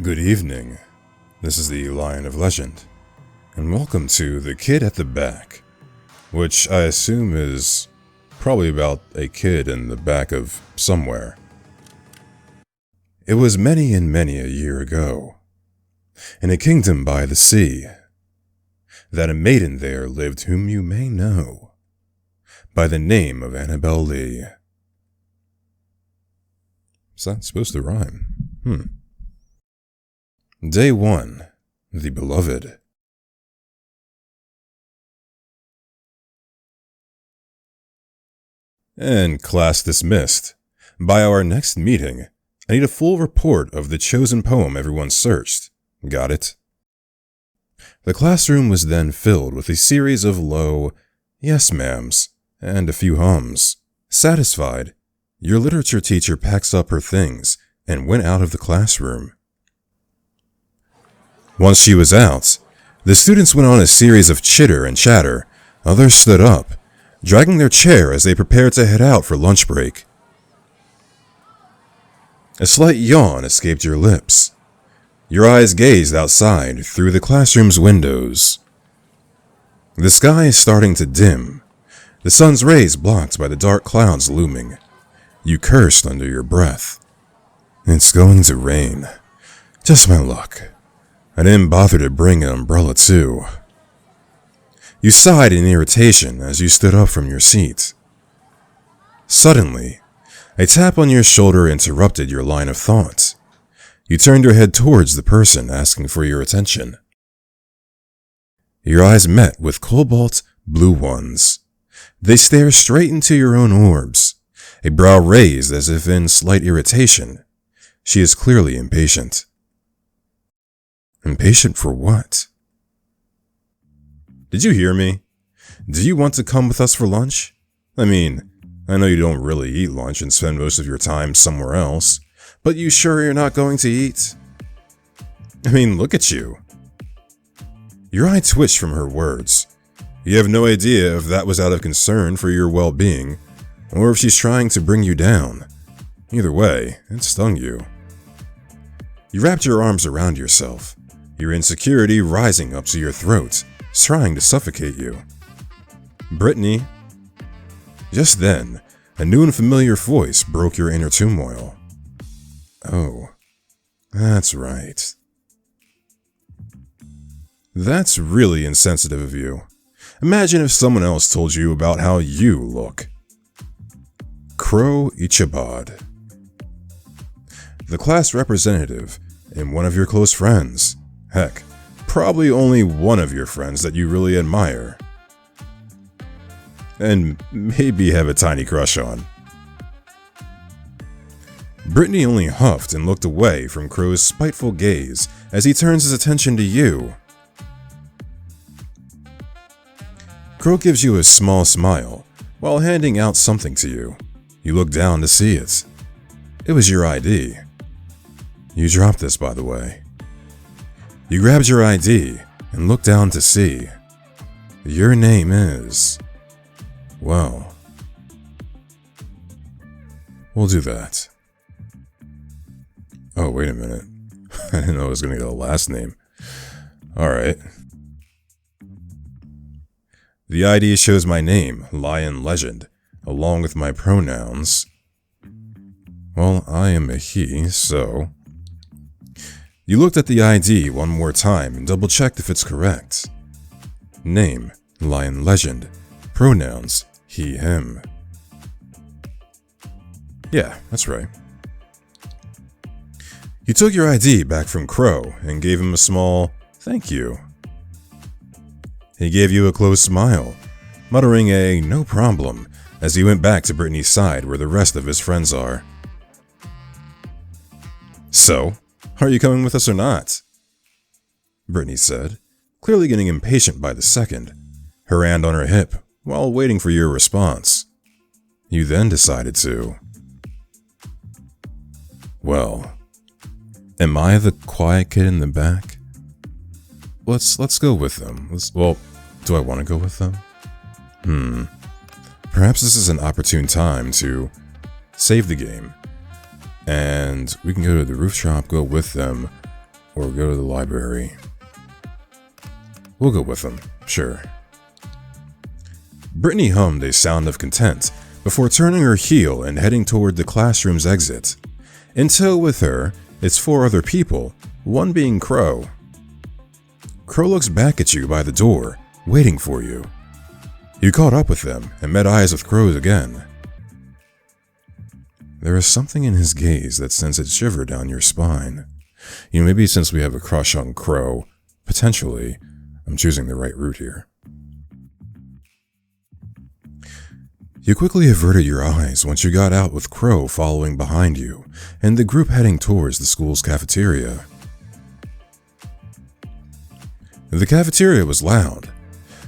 Good evening. This is the Lion of Legend, and welcome to The Kid at the Back, which I assume is probably about a kid in the back of somewhere. It was many and many a year ago, in a kingdom by the sea, that a maiden there lived whom you may know by the name of Annabel Lee. Is that supposed to rhyme? Day 1. The Beloved. And class dismissed. By our next meeting, I need a full report of the chosen poem everyone searched. Got it? The classroom was then filled with a series of low, yes ma'ams, and a few hums. Satisfied, your literature teacher packs up her things and went out of the classroom. Once she was out, the students went on a series of chitter and chatter. Others stood up, dragging their chair as they prepared to head out for lunch break. A slight yawn escaped your lips. Your eyes gazed outside through the classroom's windows. The sky is starting to dim, the sun's rays blocked by the dark clouds looming. You cursed under your breath. It's going to rain. Just my luck. I didn't bother to bring an umbrella too. You sighed in irritation as you stood up from your seat. Suddenly, a tap on your shoulder interrupted your line of thought. You turned your head towards the person asking for your attention. Your eyes met with cobalt blue ones. They stare straight into your own orbs, a brow raised as if in slight irritation. She is clearly impatient. Impatient for what? Did you hear me? Do you want to come with us for lunch? I mean, I know you don't really eat lunch and spend most of your time somewhere else, but you sure you're not going to eat? I mean, look at you. Your eye twitched from her words. You have no idea if that was out of concern for your well-being, or if she's trying to bring you down. Either way, it stung you. You wrapped your arms around yourself, your insecurity rising up to your throat, trying to suffocate you. Brittany. Just then, a new and familiar voice broke your inner turmoil. Oh, that's right. That's really insensitive of you. Imagine if someone else told you about how you look. Crow Ichabod. The class representative and one of your close friends. Heck, probably only one of your friends that you really admire. And maybe have a tiny crush on. Brittany only huffed and looked away from Crow's spiteful gaze as he turns his attention to you. Crow gives you a small smile while handing out something to you. You look down to see it. It was your ID. You dropped this, by the way. You grabbed your ID and looked down to see. Your name is... well, we'll do that. Oh, wait a minute. I didn't know I was going to get a last name. Alright. The ID shows my name, Lion Legend, along with my pronouns. Well, I am a he, so... You looked at the ID one more time and double-checked if it's correct. Name, Lion Legend. Pronouns, he, him. Yeah, that's right. You took your ID back from Crow and gave him a small thank you. He gave you a close smile, muttering a no problem as he went back to Brittany's side where the rest of his friends are. So, are you coming with us or not? Brittany said, clearly getting impatient by the second, her hand on her hip while waiting for your response. You then decided to. Well, am I the quiet kid in the back? Let's go with them. Well, do I want to go with them? Perhaps this is an opportune time to save the game and we can go to the rooftop, go with them, or go to the library. We'll go with them, sure. Brittany hummed a sound of content before turning her heel and heading toward the classroom's exit. In tow with her is 4 other people, one being Crow. Crow looks back at you by the door, waiting for you. You caught up with them and met eyes with Crow again. There is something in his gaze that sends a shiver down your spine. Maybe since we have a crush on Crow, potentially, I'm choosing the right route here. You quickly averted your eyes once you got out with Crow following behind you, and the group heading towards the school's cafeteria. The cafeteria was loud,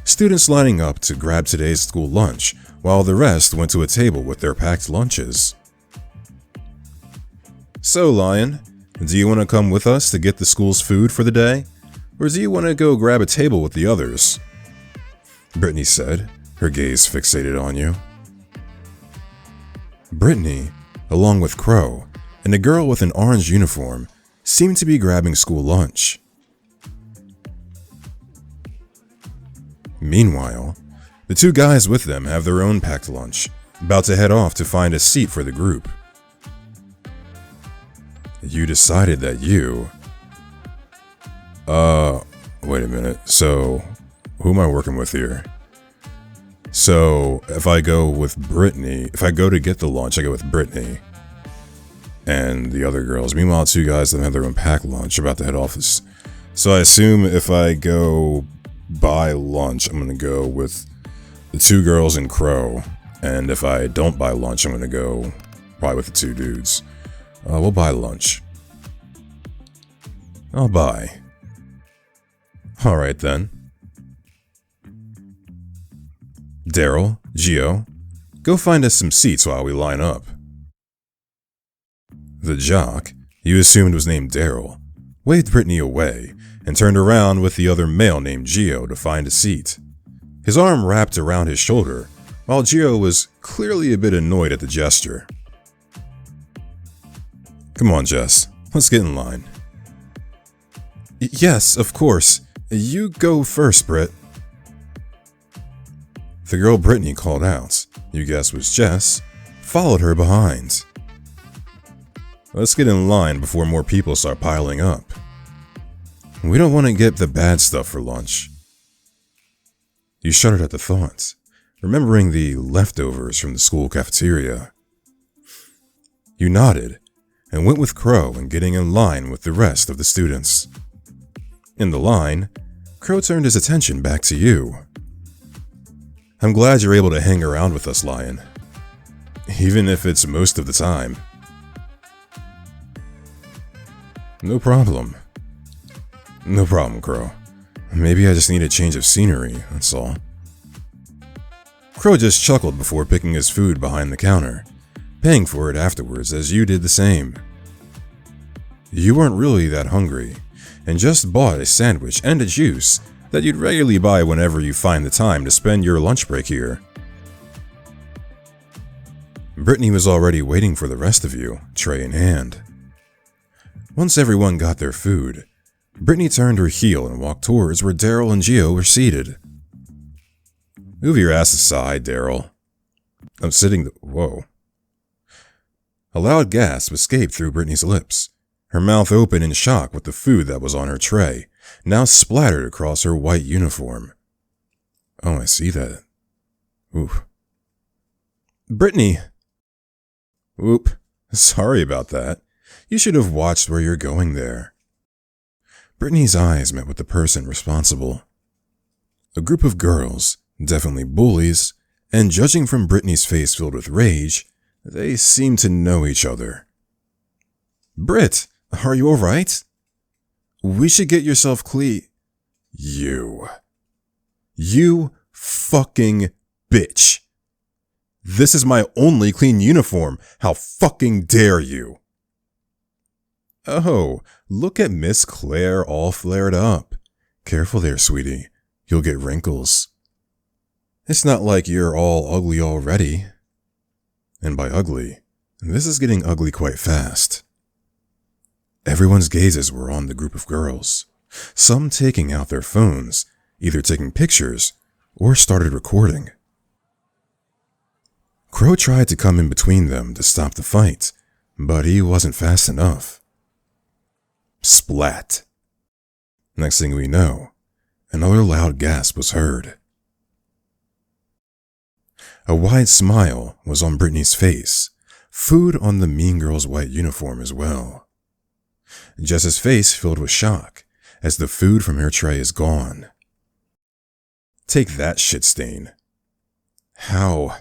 students lining up to grab today's school lunch, while the rest went to a table with their packed lunches. So, Lion, do you want to come with us to get the school's food for the day? Or do you want to go grab a table with the others? Brittany said, her gaze fixated on you. Brittany, along with Crow, and a girl with an orange uniform, seemed to be grabbing school lunch. Meanwhile, the 2 guys with them have their own packed lunch, about to head off to find a seat for the group. You decided that you... wait a minute, so, who am I working with here? So, if I go with Brittany, if I go to get the lunch, I go with Brittany and the other girls. Meanwhile, 2 guys that have their own packed lunch about to head off. So I assume if I go buy lunch, I'm going to go with the 2 girls and Crow. And if I don't buy lunch, I'm going to go probably with the 2 dudes. We'll buy lunch. I'll buy. Alright then. Daryl, Gio, go find us some seats while we line up. The jock, you assumed was named Daryl, waved Brittany away and turned around with the other male named Gio to find a seat. His arm wrapped around his shoulder, while Gio was clearly a bit annoyed at the gesture. Come on, Jess, let's get in line. Yes, of course. You go first, Britt. The girl Brittany called out, you guessed was Jess, followed her behind. Let's get in line before more people start piling up. We don't want to get the bad stuff for lunch. You shuddered at the thought, remembering the leftovers from the school cafeteria. You nodded and went with Crow in getting in line with the rest of the students. In the line, Crow turned his attention back to you. I'm glad you're able to hang around with us, Lion. Even if it's most of the time. No problem. No problem, Crow. Maybe I just need a change of scenery, that's all. Crow just chuckled before picking his food behind the counter, paying for it afterwards as you did the same. You weren't really that hungry, and just bought a sandwich and a juice that you'd regularly buy whenever you find the time to spend your lunch break here. Brittany was already waiting for the rest of you, tray in hand. Once everyone got their food, Brittany turned her heel and walked towards where Daryl and Gio were seated. Move your ass aside, Daryl. I'm sitting Whoa. A loud gasp escaped through Brittany's lips, her mouth open in shock with the food that was on her tray, now splattered across her white uniform. Oh, I see that. Oof. Brittany! Oop. Sorry about that. You should have watched where you're going there. Brittany's eyes met with the person responsible. A group of girls, definitely bullies, and judging from Brittany's face filled with rage, they seemed to know each other. Britt, are you alright? We should get yourself You fucking bitch. This is my only clean uniform. How fucking dare you? Oh, look at Miss Claire all flared up. Careful there, sweetie. You'll get wrinkles. It's not like you're all ugly already. And by ugly, this is getting ugly quite fast. Everyone's gazes were on the group of girls, some taking out their phones, either taking pictures or started recording. Crow tried to come in between them to stop the fight, but he wasn't fast enough. Splat. Next thing we know, another loud gasp was heard. A wide smile was on Brittany's face, food on the mean girl's white uniform as well. Jess's face filled with shock as the food from her tray is gone. Take that, shit stain. How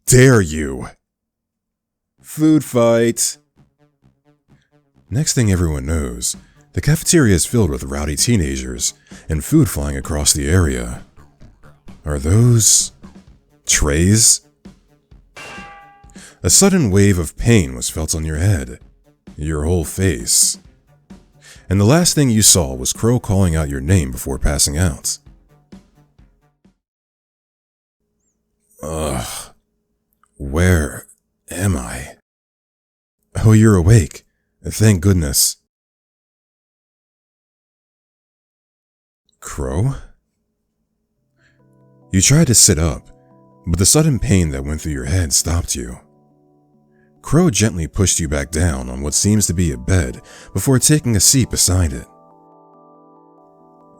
dare you? Food fight. Next thing everyone knows, the cafeteria is filled with rowdy teenagers and food flying across the area. Are those trays? A sudden wave of pain was felt on your head, your whole face. And the last thing you saw was Crow calling out your name before passing out. Ugh. Where am I? Oh, you're awake. Thank goodness. Crow? You tried to sit up, but the sudden pain that went through your head stopped you. Crow gently pushed you back down on what seems to be a bed before taking a seat beside it.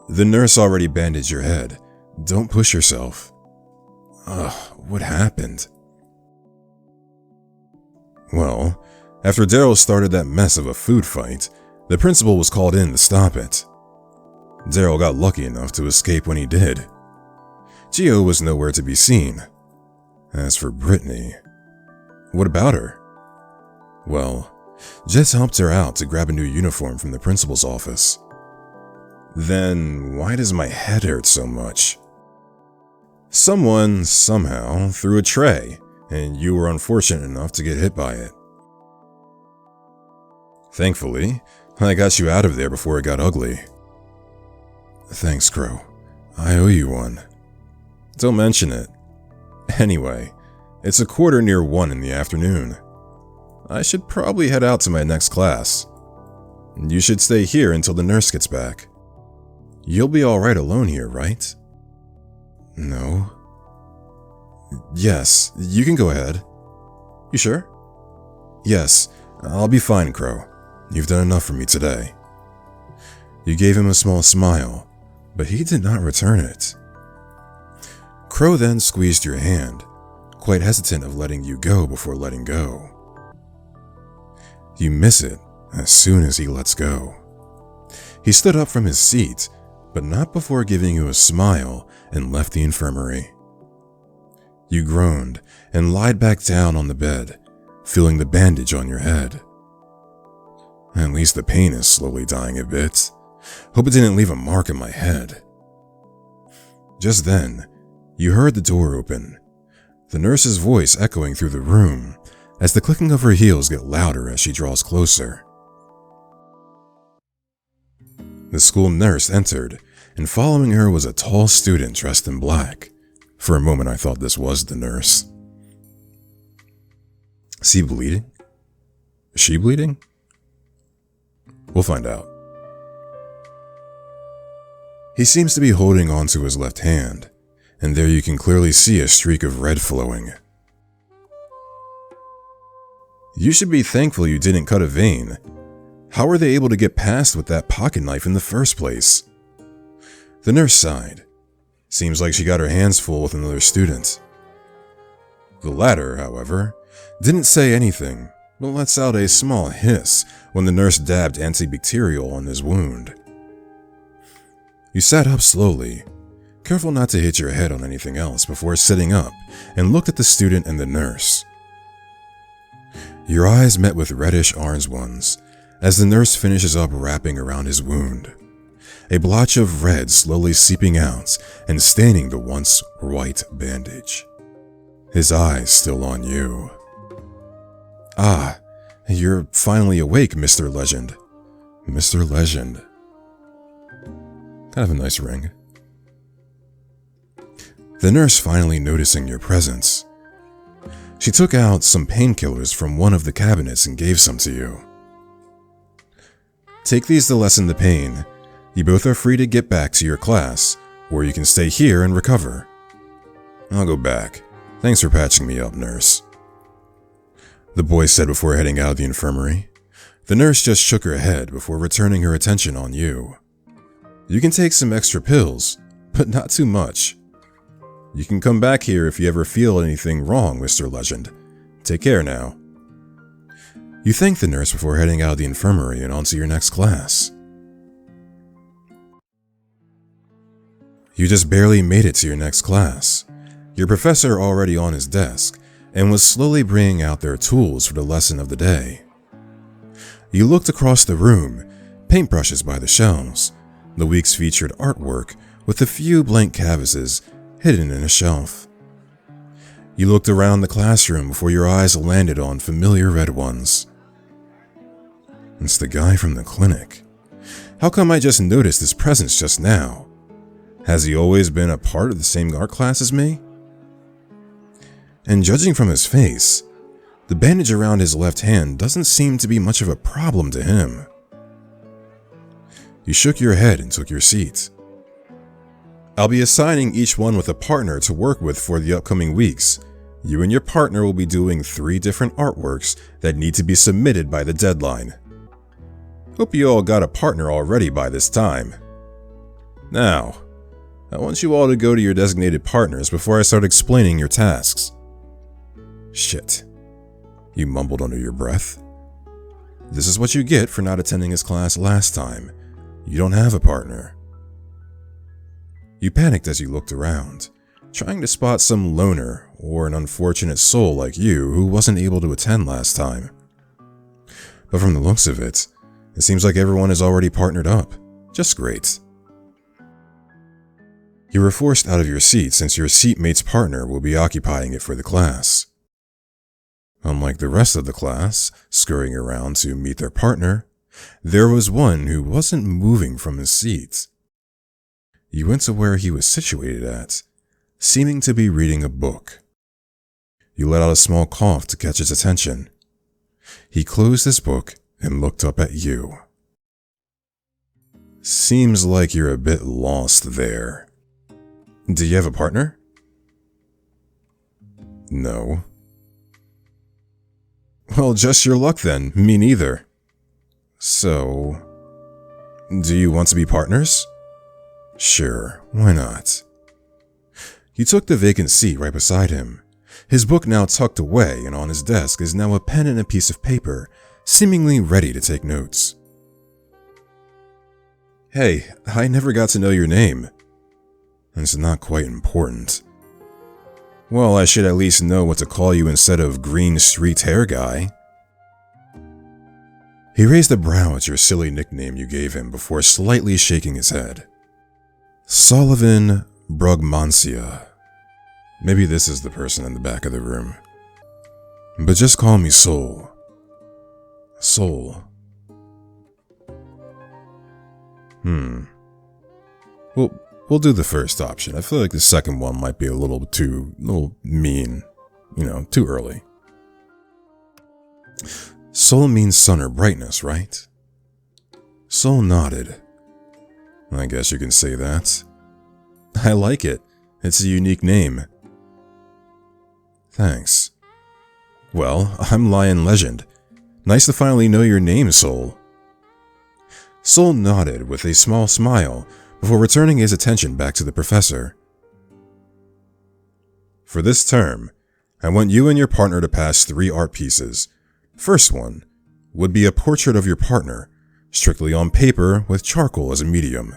The nurse already bandaged your head. Don't push yourself. Ugh, what happened? Well, after Daryl started that mess of a food fight, the principal was called in to stop it. Daryl got lucky enough to escape when he did. Gio was nowhere to be seen. As for Brittany, what about her? Well, Jess helped her out to grab a new uniform from the principal's office. Then why does my head hurt so much? Someone, somehow, threw a tray, and you were unfortunate enough to get hit by it. Thankfully, I got you out of there before it got ugly. Thanks, Crow. I owe you one. Don't mention it. Anyway, it's 1:15 in the afternoon. I should probably head out to my next class. You should stay here until the nurse gets back. You'll be alright alone here, right? No. Yes, you can go ahead. You sure? Yes, I'll be fine, Crow. You've done enough for me today. You gave him a small smile, but he did not return it. Crow then squeezed your hand, quite hesitant of letting you go before letting go. You miss it as soon as he lets go. He stood up from his seat, but not before giving you a smile and left the infirmary. You groaned and lied back down on the bed, feeling the bandage on your head. At least the pain is slowly dying a bit. Hope it didn't leave a mark in my head. Just then, you heard the door open, the nurse's voice echoing through the room as the clicking of her heels get louder as she draws closer. The school nurse entered, and following her was a tall student dressed in black. For a moment I thought this was the nurse. Is he bleeding? Is she bleeding? We'll find out. He seems to be holding onto his left hand, and there you can clearly see a streak of red flowing. You should be thankful you didn't cut a vein. How were they able to get past with that pocket knife in the first place? The nurse sighed. Seems like she got her hands full with another student. The latter, however, didn't say anything, but lets out a small hiss when the nurse dabbed antibacterial on his wound. You sat up slowly, careful not to hit your head on anything else before sitting up and looked at the student and the nurse. Your eyes met with reddish-orange ones as the nurse finishes up wrapping around his wound, a blotch of red slowly seeping out and staining the once white bandage. His eyes still on you. Ah, you're finally awake, Mr. Legend. Mr. Legend. Kind of a nice ring. The nurse finally noticing your presence. She took out some painkillers from one of the cabinets and gave some to you. Take these to lessen the pain. You both are free to get back to your class, or you can stay here and recover. I'll go back. Thanks for patching me up, nurse. The boy said before heading out of the infirmary. The nurse just shook her head before returning her attention on you. You can take some extra pills, but not too much. You can come back here if you ever feel anything wrong, Mr. Legend. Take care now. You thank the nurse before heading out of the infirmary and onto your next class. You just barely made it to your next class. Your professor already on his desk and was slowly bringing out their tools for the lesson of the day. You looked across the room, paintbrushes by the shelves, the week's featured artwork with a few blank canvases hidden in a shelf. You looked around the classroom before your eyes landed on familiar red ones. It's the guy from the clinic. How come I just noticed his presence just now? Has he always been a part of the same art class as me? And judging from his face, the bandage around his left hand doesn't seem to be much of a problem to him. You shook your head and took your seat. I'll be assigning each one with a partner to work with for the upcoming weeks. You and your partner will be doing 3 different artworks that need to be submitted by the deadline. Hope you all got a partner already by this time. Now, I want you all to go to your designated partners before I start explaining your tasks. Shit, you mumbled under your breath. This is what you get for not attending his class last time. You don't have a partner. You panicked as you looked around, trying to spot some loner or an unfortunate soul like you who wasn't able to attend last time. But from the looks of it, it seems like everyone is already partnered up. Just great. You were forced out of your seat since your seatmate's partner will be occupying it for the class. Unlike the rest of the class, scurrying around to meet their partner, there was one who wasn't moving from his seat. You went to where he was situated at, seeming to be reading a book. You let out a small cough to catch his attention. He closed his book and looked up at you. Seems like you're a bit lost there. Do you have a partner? No. Well, just your luck then. Me neither. So, do you want to be partners? Sure, why not? You took the vacant seat right beside him. His book now tucked away, and on his desk is now a pen and a piece of paper, seemingly ready to take notes. Hey, I never got to know your name. It's not quite important. Well, I should at least know what to call you instead of Green Street Hair Guy. He raised a brow at your silly nickname you gave him before slightly shaking his head. Sullivan Brugmancia. Maybe this is the person in the back of the room. But just call me Soul. Soul. We'll do the first option. I feel like the second one might be a little mean. Too early. Soul means sun or brightness, right? Soul nodded. I guess you can say that. I like it. It's a unique name. Thanks. Well, I'm Lion Legend. Nice to finally know your name, Soul. Soul nodded with a small smile before returning his attention back to the professor. For this term, I want you and your partner to pass 3 art pieces. First one would be a portrait of your partner, strictly on paper with charcoal as a medium.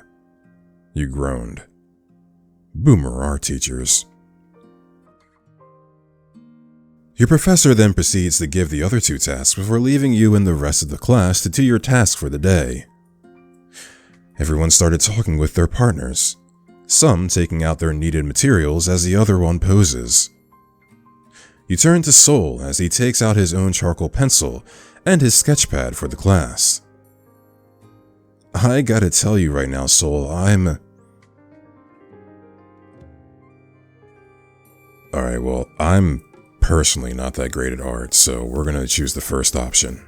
You groaned. Boomer art teachers. Your professor then proceeds to give the other 2 tasks before leaving you and the rest of the class to do your task for the day. Everyone started talking with their partners, some taking out their needed materials as the other one poses. You turn to Soul as he takes out his own charcoal pencil and his sketch pad for the class. I gotta tell you right now, Soul, Alright, well, I'm personally not that great at art, so we're gonna choose the first option.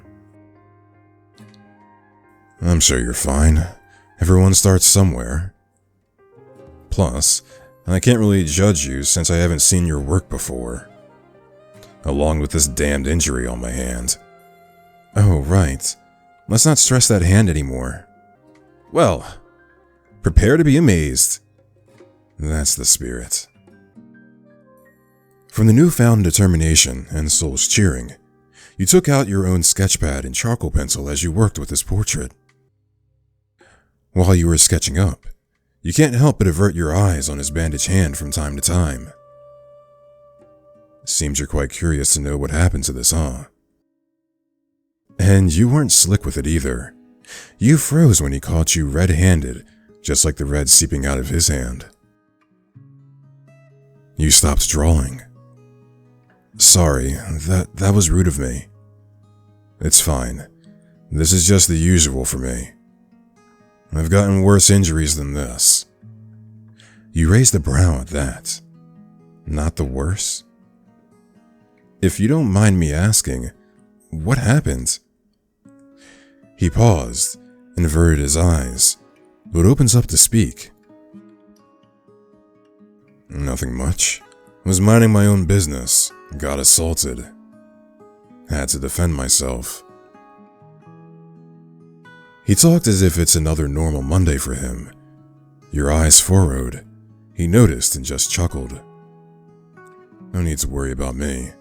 I'm sure you're fine. Everyone starts somewhere. Plus, I can't really judge you since I haven't seen your work before. Along with this damned injury on my hand. Oh, right. Let's not stress that hand anymore. Well, prepare to be amazed. That's the spirit. From the newfound determination and Soul's cheering, you took out your own sketchpad and charcoal pencil as you worked with his portrait. While you were sketching up, you can't help but avert your eyes on his bandaged hand from time to time. Seems you're quite curious to know what happened to this, huh? And you weren't slick with it either. You froze when he caught you red-handed, just like the red seeping out of his hand. You stopped drawing. Sorry, that was rude of me. It's fine. This is just the usual for me. I've gotten worse injuries than this. You raised a brow at that. Not the worse? If you don't mind me asking, what happened? He paused, inverted his eyes, but opens up to speak. Nothing much. Was minding my own business. Got assaulted. Had to defend myself. He talked as if it's another normal Monday for him. Your eyes furrowed. He noticed and just chuckled. No need to worry about me.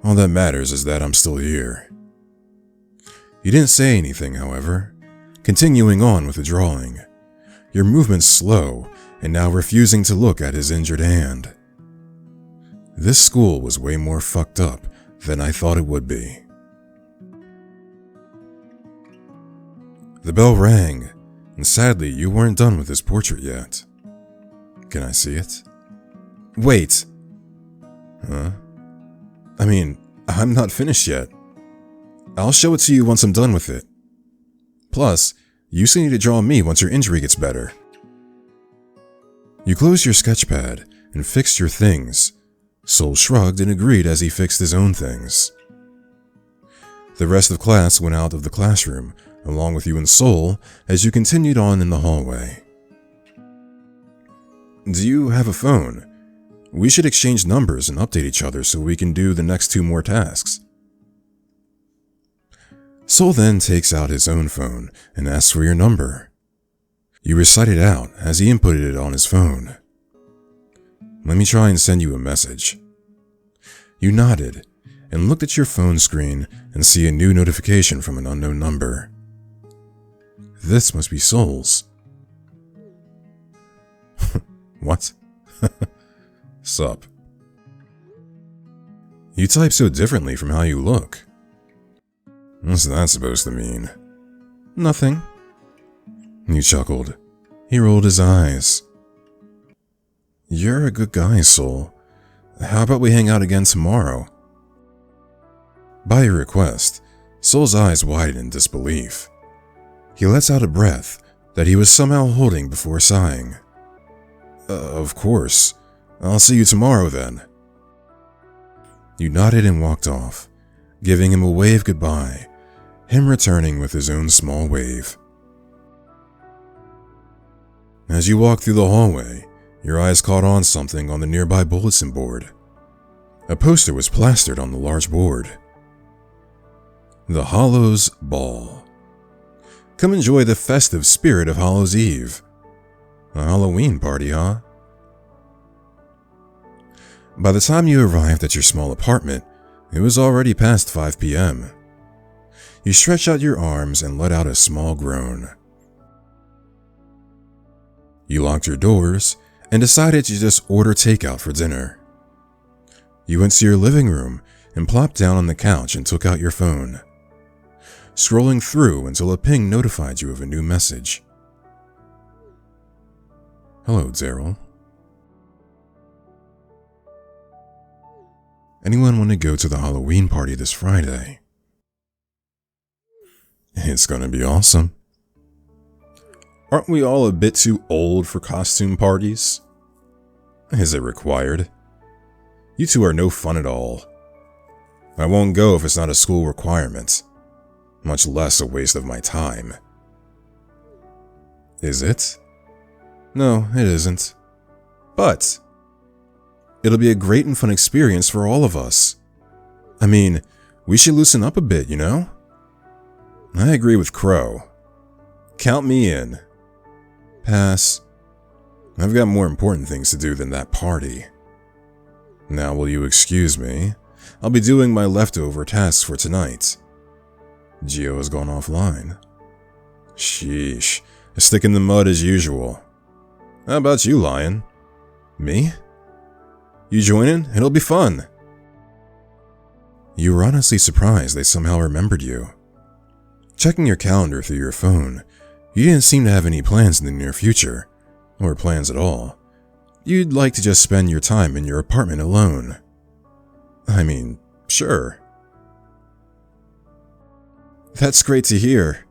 All that matters is that I'm still here. You didn't say anything, however, continuing on with the drawing. Your movements slow and now refusing to look at his injured hand. This school was way more fucked up than I thought it would be. The bell rang, and sadly you weren't done with his portrait yet. Can I see it? Wait! Huh? I mean, I'm not finished yet. I'll show it to you once I'm done with it. Plus, you still need to draw me once your injury gets better. You closed your sketchpad and fixed your things. Soul shrugged and agreed as he fixed his own things. The rest of class went out of the classroom, along with you and Soul, as you continued on in the hallway. Do you have a phone? We should exchange numbers and update each other so we can do the next 2 more tasks. Soul then takes out his own phone and asks for your number. You recite it out as he inputted it on his phone. Let me try and send you a message. You nodded and looked at your phone screen and see a new notification from an unknown number. This must be Soul's. What? Sup? You type so differently from how you look. What's that supposed to mean? Nothing. You chuckled. He rolled his eyes. You're a good guy, Soul. How about we hang out again tomorrow? By your request, Soul's eyes widened in disbelief. He lets out a breath that he was somehow holding before sighing. Of course. I'll see you tomorrow then. You nodded and walked off, giving him a wave goodbye, him returning with his own small wave. As you walked through the hallway, your eyes caught on something on the nearby bulletin board. A poster was plastered on the large board. The Hallows Ball. Come enjoy the festive spirit of Hallows Eve. A Halloween party, huh? By the time you arrived at your small apartment, it was already past 5 p.m. You stretched out your arms and let out a small groan. You locked your doors and decided to just order takeout for dinner. You went to your living room and plopped down on the couch and took out your phone, scrolling through until a ping notified you of a new message. Hello, Daryl. Anyone want to go to the Halloween party this Friday? It's gonna be awesome. Aren't we all a bit too old for costume parties? Is it required? You two are no fun at all. I won't go if it's not a school requirement, much less a waste of my time. Is it? No, it isn't. But it'll be a great and fun experience for all of us. I mean, we should loosen up a bit, you know? I agree with Crow. Count me in. Pass. I've got more important things to do than that party. Now, will you excuse me? I'll be doing my leftover tasks for tonight. Gio has gone offline. Sheesh. A stick in the mud as usual. How about you, Lion? Me? You joining? It'll be fun. You were honestly surprised they somehow remembered you. Checking your calendar through your phone, you didn't seem to have any plans in the near future, or plans at all. You'd like to just spend your time in your apartment alone. I mean, sure. That's great to hear.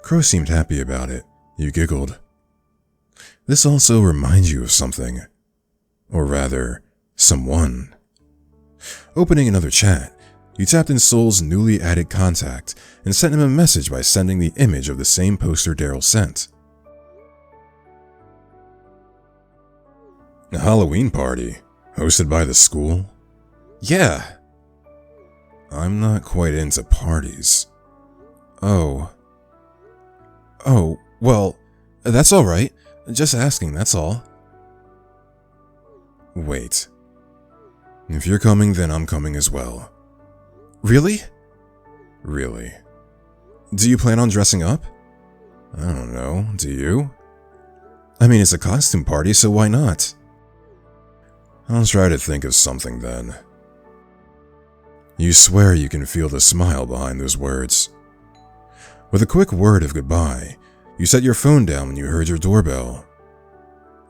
Crow seemed happy about it. You giggled. This also reminds you of something. Or rather, someone. Opening another chat, you tapped in Soul's newly added contact and sent him a message by sending the image of the same poster Daryl sent. A Halloween party, hosted by the school? Yeah. I'm not quite into parties. Oh, well, that's alright. Just asking, that's all. Wait. If you're coming, then I'm coming as well. Really? Really. Do you plan on dressing up? I don't know, do you? I mean, it's a costume party, so why not? I'll try to think of something then. You swear you can feel the smile behind those words. With a quick word of goodbye, you set your phone down when you heard your doorbell.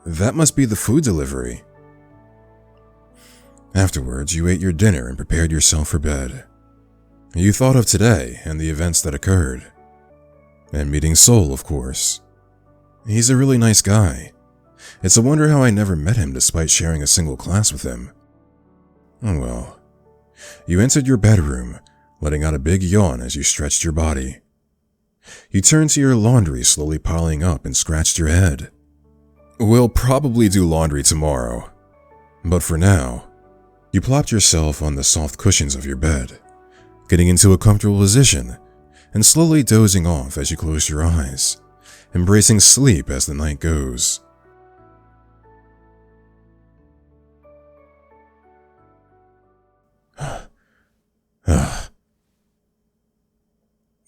That must be the food delivery. Afterwards, you ate your dinner and prepared yourself for bed. You thought of today and the events that occurred. And meeting Soul, of course. He's a really nice guy. It's a wonder how I never met him despite sharing a single class with him. Oh well. You entered your bedroom, letting out a big yawn as you stretched your body. You turned to your laundry slowly piling up and scratched your head. We'll probably do laundry tomorrow. But for now, you plopped yourself on the soft cushions of your bed, getting into a comfortable position and slowly dozing off as you closed your eyes, embracing sleep as the night goes.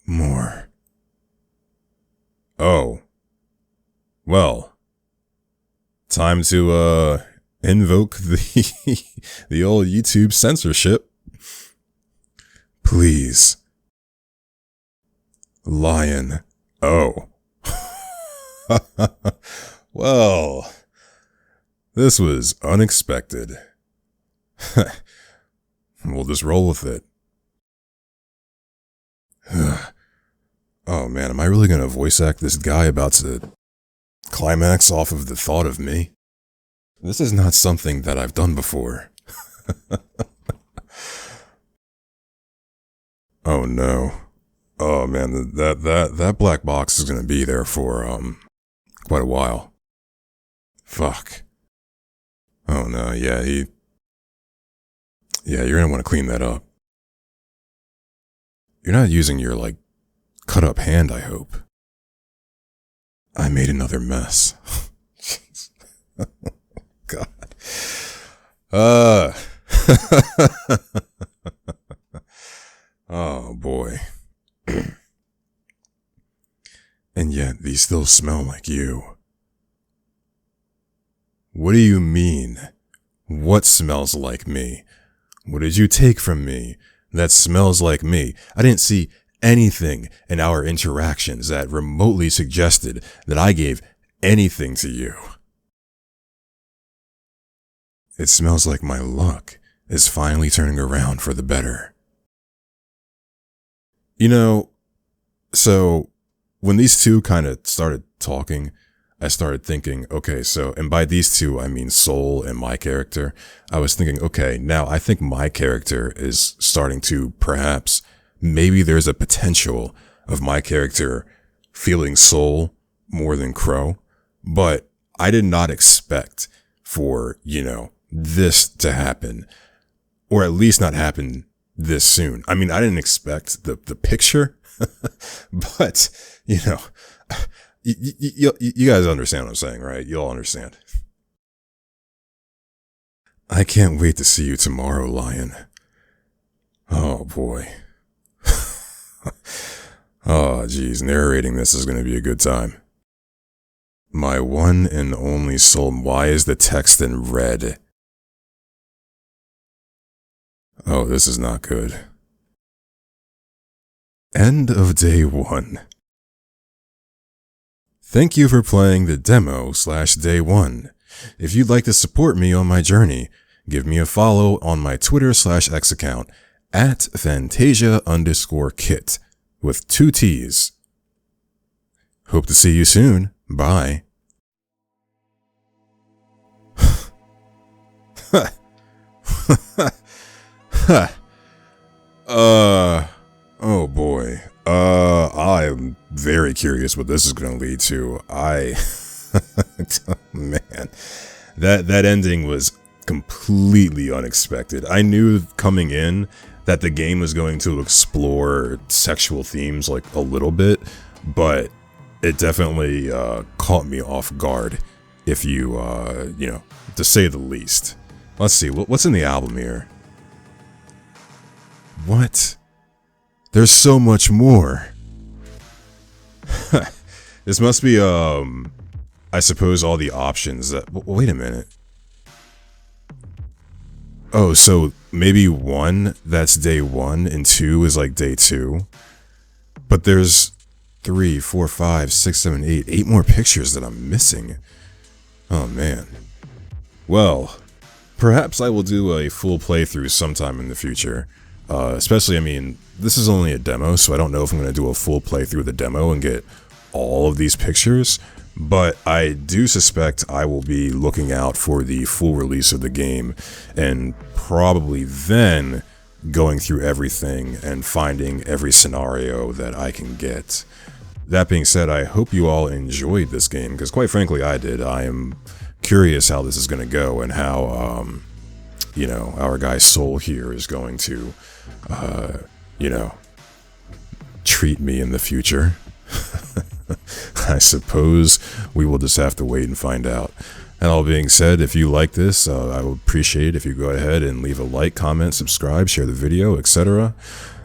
More. Oh. Well. Time to, invoke the old YouTube censorship. Please. Lion. Oh. Well. This was unexpected. We'll just roll with it. Oh man, am I really gonna voice act this guy about to climax off of the thought of me? This is not something that I've done before. Oh no. Oh man, that black box is gonna be there for, quite a while. Fuck. Oh no, yeah, you're gonna want to clean that up. You're not using your, cut up hand, I hope. I made another mess. God. Oh boy. And yet these still smell like you. What do you mean? What smells like me? What did you take from me that smells like me? I didn't see anything in our interactions that remotely suggested that I gave anything to you. It smells like my luck is finally turning around for the better. You know, so when these two kind of started talking, I started thinking, okay, so, and by these two, I mean Soul and my character. I was thinking, okay, now I think my character is starting to perhaps, maybe there's a potential of my character feeling Soul more than Crow, but I did not expect for, this to happen, or at least not happen this soon. I mean, I didn't expect the picture, but, you guys understand what I'm saying, right? You'll understand. I can't wait to see you tomorrow, Lion. Oh, boy. Oh, geez, narrating this is going to be a good time. My one and only soul. Why is the text in red? Oh, this is not good. End of day 1. Thank you for playing the demo/day 1. If you'd like to support me on my journey, give me a follow on my Twitter/X account at Fantasia_Kit with 2 T's. Hope to see you soon. Bye. Oh boy. I am very curious what this is going to lead to. Man, that ending was completely unexpected. I knew coming in that the game was going to explore sexual themes like a little bit, but it definitely caught me off guard, if you to say the least. Let's see, what's in the album here? What? There's so much more. This must be, I suppose all the options that, wait a minute. Oh, so maybe 1, that's day 1, and 2 is like day 2. But there's 3, 4, 5, 6, 7, 8 more pictures that I'm missing. Oh man. Well, perhaps I will do a full playthrough sometime in the future. Especially, I mean, this is only a demo, so I don't know if I'm going to do a full playthrough of the demo and get all of these pictures, but I do suspect I will be looking out for the full release of the game, and probably then going through everything and finding every scenario that I can get. That being said, I hope you all enjoyed this game, because quite frankly I did. I am curious how this is going to go, and how, our guy Soul here is going to, treat me in the future. I suppose we will just have to wait and find out. And all being said, if you like this, I would appreciate it if you go ahead and leave a like, comment, subscribe, share the video, etc.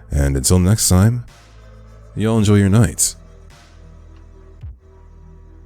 And until next time, y'all enjoy your night.